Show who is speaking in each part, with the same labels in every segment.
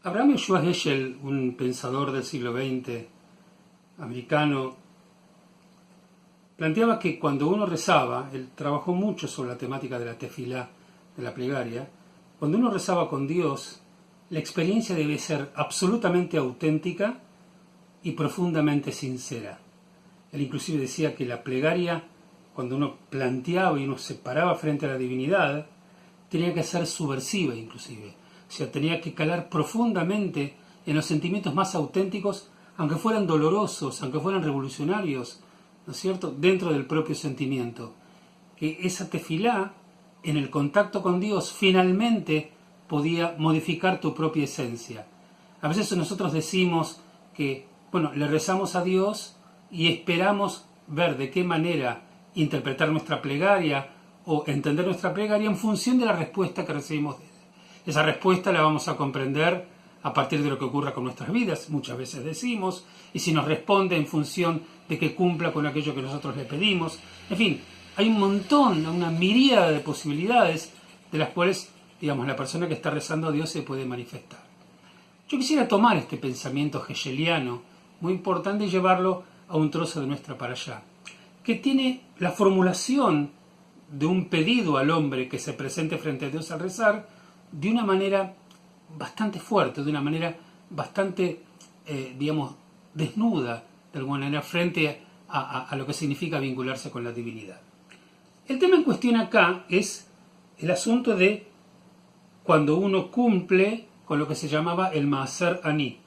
Speaker 1: Abraham Joshua Heschel, un pensador del siglo XX americano, planteaba que cuando uno rezaba, él trabajó mucho sobre la temática de la tefilá, de la plegaria, cuando uno rezaba con Dios, la experiencia debe ser absolutamente auténtica y profundamente sincera. Él inclusive decía que la plegaria, cuando uno planteaba y uno se paraba frente a la divinidad, tenía que ser subversiva inclusive. O sea, tenía que calar profundamente en los sentimientos más auténticos, aunque fueran dolorosos, aunque fueran revolucionarios, ¿no es cierto?, dentro del propio sentimiento. Que esa tefilá, en el contacto con Dios, finalmente podía modificar tu propia esencia. A veces nosotros decimos que, le rezamos a Dios y esperamos ver de qué manera interpretar nuestra plegaria o entender nuestra plegaria en función de la respuesta que recibimos de Él. Esa respuesta la vamos a comprender a partir de lo que ocurra con nuestras vidas, muchas veces decimos, y si nos responde en función de que cumpla con aquello que nosotros le pedimos. En fin, hay un montón, una miríada de posibilidades de las cuales, la persona que está rezando a Dios se puede manifestar. Yo quisiera tomar este pensamiento hegeliano, muy importante, y llevarlo a un trozo de nuestra parashá, que tiene la formulación de un pedido al hombre que se presente frente a Dios al rezar de una manera bastante fuerte, de una manera bastante, desnuda, de alguna manera, frente a lo que significa vincularse con la divinidad. El tema en cuestión acá es el asunto de cuando uno cumple con lo que se llamaba el Maaser Ani,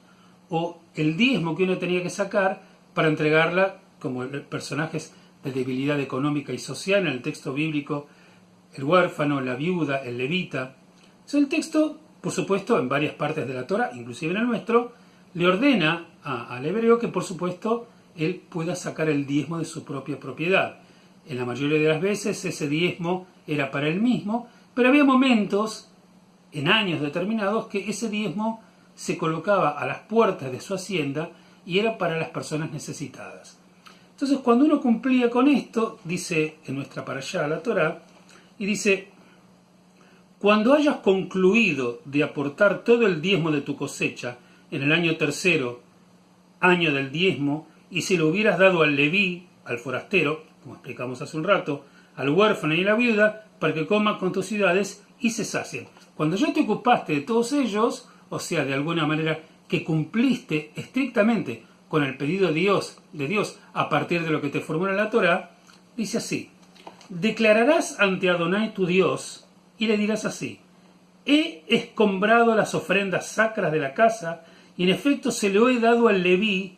Speaker 1: o el diezmo que uno tenía que sacar para entregarla como personajes de debilidad económica y social en el texto bíblico, el huérfano, la viuda, el levita. El texto, por supuesto, en varias partes de la Torá, inclusive en el nuestro, le ordena al hebreo que, por supuesto, él pueda sacar el diezmo de su propia propiedad. En la mayoría de las veces ese diezmo era para él mismo, pero había momentos, en años determinados, que ese diezmo se colocaba a las puertas de su hacienda y era para las personas necesitadas. Entonces, cuando uno cumplía con esto, dice en nuestra parashá la Torá, y dice: cuando hayas concluido de aportar todo el diezmo de tu cosecha en el año tercero, año del diezmo, y si lo hubieras dado al leví, al forastero, como explicamos hace un rato, al huérfano y a la viuda, para que coman con tus ciudades y se sacien. Cuando ya te ocupaste de todos ellos, o sea, de alguna manera que cumpliste estrictamente con el pedido de Dios a partir de lo que te formula la Torá, dice así: declararás ante Adonai tu Dios y le dirás así: he escombrado las ofrendas sacras de la casa y en efecto se lo he dado al leví,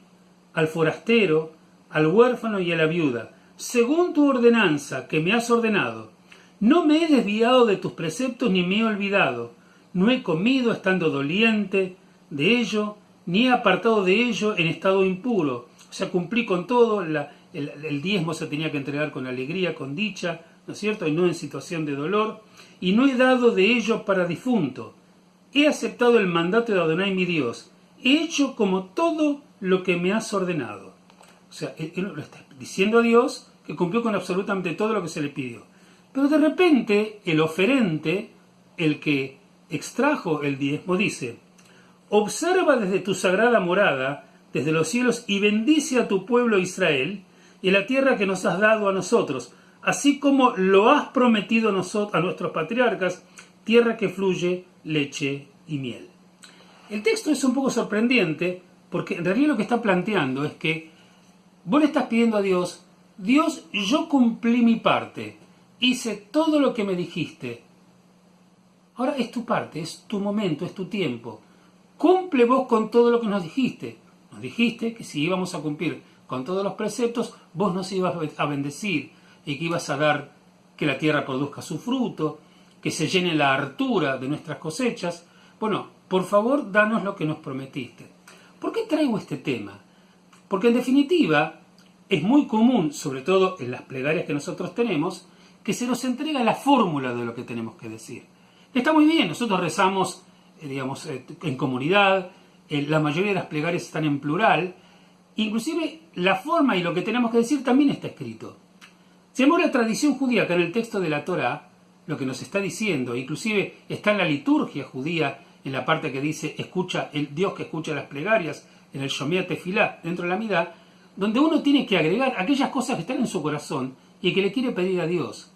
Speaker 1: al forastero, al huérfano y a la viuda, según tu ordenanza que me has ordenado. No me he desviado de tus preceptos ni me he olvidado. No he comido estando doliente de ello, ni he apartado de ello en estado impuro. O sea, cumplí con todo, el diezmo se tenía que entregar con alegría, con dicha, ¿no es cierto?, y no en situación de dolor. Y no he dado de ello para difunto. He aceptado el mandato de Adonai mi Dios. He hecho como todo lo que me has ordenado. O sea, él lo está diciendo a Dios que cumplió con absolutamente todo lo que se le pidió. Pero de repente el oferente, el que extrajo el diezmo, dice: observa desde tu sagrada morada, desde los cielos, y bendice a tu pueblo Israel y a la tierra que nos has dado a nosotros, así como lo has prometido a nuestros patriarcas, tierra que fluye leche y miel. El texto es un poco sorprendente porque en realidad lo que está planteando es que vos le estás pidiendo a Dios: Dios, yo cumplí mi parte, hice todo lo que me dijiste. Ahora es tu parte, es tu momento, es tu tiempo. Cumple vos con todo lo que nos dijiste. Nos dijiste que si íbamos a cumplir con todos los preceptos, vos nos ibas a bendecir y que ibas a dar que la tierra produzca su fruto, que se llene la hartura de nuestras cosechas. Bueno, por favor, danos lo que nos prometiste. ¿Por qué traigo este tema? Porque en definitiva es muy común, sobre todo en las plegarias que nosotros tenemos, que se nos entrega la fórmula de lo que tenemos que decir. Está muy bien, nosotros rezamos, en comunidad, la mayoría de las plegarias están en plural, inclusive la forma y lo que tenemos que decir también está escrito. Si vemos la tradición judía, que en el texto de la Torá, lo que nos está diciendo, inclusive está en la liturgia judía en la parte que dice escucha el Dios que escucha las plegarias, en el Shomea Tefilá, dentro de la Midá, donde uno tiene que agregar aquellas cosas que están en su corazón y que le quiere pedir a Dios.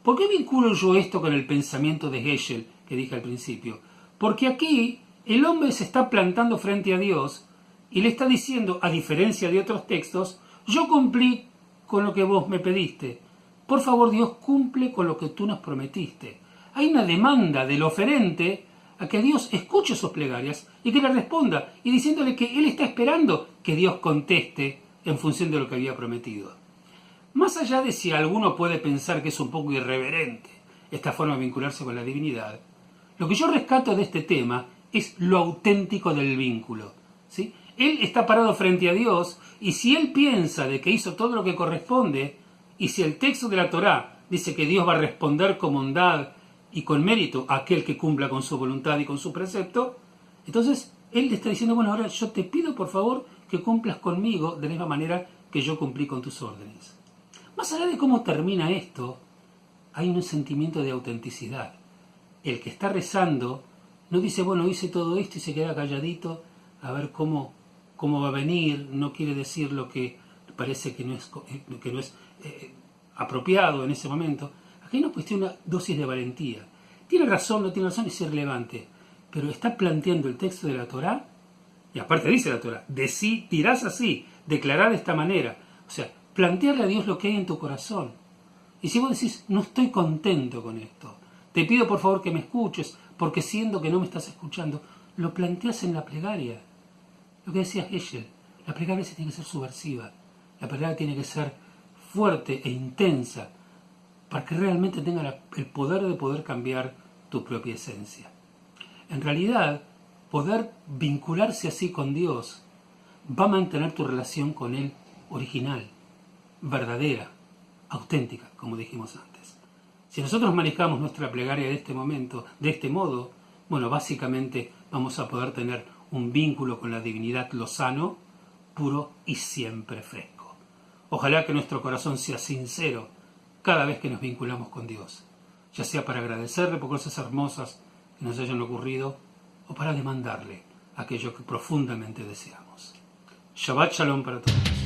Speaker 1: ¿Por qué vinculo yo esto con el pensamiento de Heschel que dije al principio? Porque aquí el hombre se está plantando frente a Dios y le está diciendo, a diferencia de otros textos, yo cumplí con lo que vos me pediste. Por favor, Dios, cumple con lo que tú nos prometiste. Hay una demanda del oferente a que Dios escuche sus plegarias y que le responda, y diciéndole que Él está esperando que Dios conteste en función de lo que había prometido. Más allá de si alguno puede pensar que es un poco irreverente esta forma de vincularse con la divinidad, lo que yo rescato de este tema es lo auténtico del vínculo, ¿sí? Él está parado frente a Dios, y si él piensa de que hizo todo lo que corresponde, y si el texto de la Torá dice que Dios va a responder con bondad y con mérito a aquel que cumpla con su voluntad y con su precepto, entonces él le está diciendo, bueno, ahora yo te pido por favor que cumplas conmigo de la misma manera que yo cumplí con tus órdenes. Más allá de cómo termina esto, hay un sentimiento de autenticidad. El que está rezando no dice, bueno, hice todo esto y se queda calladito a ver cómo va a venir, no quiere decir lo que parece que no es apropiado en ese momento. Aquí hay una cuestión, una dosis de valentía. Tiene razón, no tiene razón, es irrelevante, pero está planteando el texto de la Torá, y aparte dice la Torá, dirás así, declará de esta manera. O sea, plantearle a Dios lo que hay en tu corazón. Y si vos decís, no estoy contento con esto, te pido por favor que me escuches, porque siento que no me estás escuchando, lo planteas en la plegaria. Lo que decía Heschel, la plegaria tiene que ser subversiva, la plegaria tiene que ser fuerte e intensa, para que realmente tenga el poder de poder cambiar tu propia esencia. En realidad, poder vincularse así con Dios va a mantener tu relación con Él original, verdadera, auténtica, como dijimos antes. Si nosotros manejamos nuestra plegaria de este modo, bueno, básicamente vamos a poder tener un vínculo con la divinidad lozano, puro y siempre fresco. Ojalá que nuestro corazón sea sincero cada vez que nos vinculamos con Dios, ya sea para agradecerle por cosas hermosas que nos hayan ocurrido o para demandarle aquello que profundamente deseamos. Shabbat Shalom para todos.